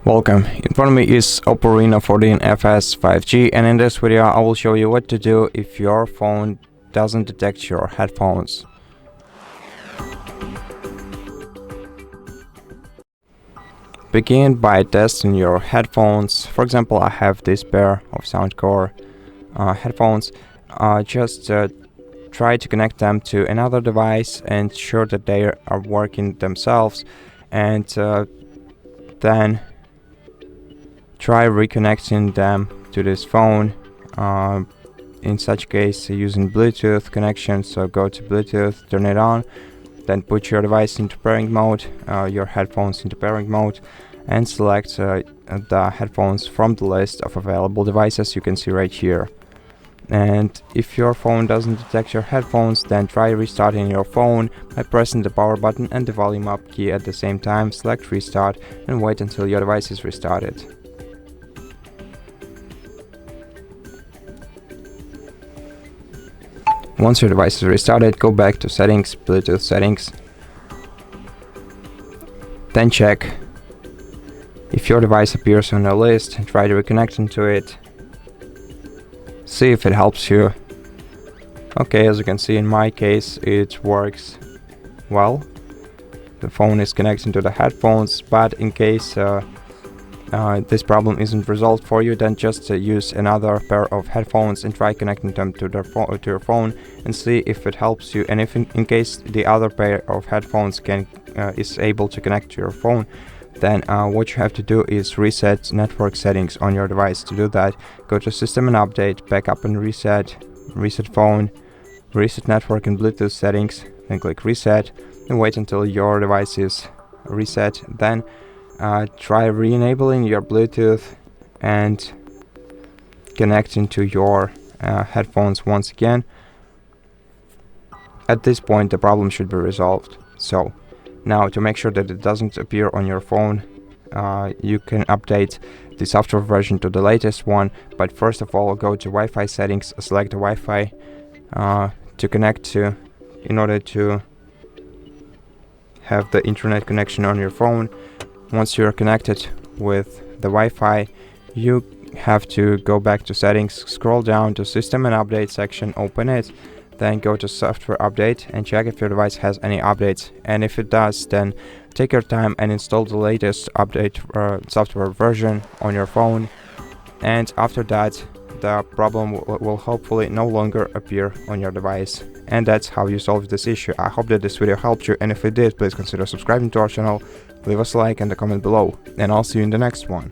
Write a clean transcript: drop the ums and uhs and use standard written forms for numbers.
Welcome. In front of me is OPPO Reno 14FS 5G, and in this video I will show you what to do if your phone doesn't detect your headphones. Begin by testing your headphones. For example, I have this pair of Soundcore headphones. Just try to connect them to another device and ensure that they are working themselves, and then try reconnecting them to this phone. In such case, using Bluetooth connection. So go to Bluetooth, turn it on, then put your device into pairing mode, your headphones into pairing mode, and select the headphones from the list of available devices you can see right here. And if your phone doesn't detect your headphones, then try restarting your phone by pressing the power button and the volume up key at the same time. Select restart and wait until your device is restarted. Once your device is restarted, go back to settings, Bluetooth settings. Then check if your device appears on the list and try to reconnect into it. See if it helps you. Okay, as you can see in my case, it works well. The phone is connecting to the headphones, but in case this problem isn't resolved for you, then just use another pair of headphones and try connecting them to your phone and see if it helps you. And if in case the other pair of headphones is able to connect to your phone, then what you have to do is reset network settings on your device. To do that, go to System and Update, Backup and Reset, Reset Phone, Reset Network and Bluetooth settings, then click Reset and wait until your device is reset. Then try re-enabling your Bluetooth and connecting to your headphones once again. At this point, the problem should be resolved. So now, to make sure that it doesn't appear on your phone, you can update the software version to the latest one. But first of all, go to Wi-Fi settings, select the Wi-Fi to connect to in order to have the internet connection on your phone. Once you're connected with the Wi-Fi, you have to go back to settings, scroll down to System and Update section, open it, then go to Software Update and check if your device has any updates. And if it does, then take your time and install the latest update software version on your phone. And after that, the problem will hopefully no longer appear on your device. And that's how you solve this issue. I hope that this video helped you, and if it did, please consider subscribing to our channel, leave us a like and a comment below, and I'll see you in the next one.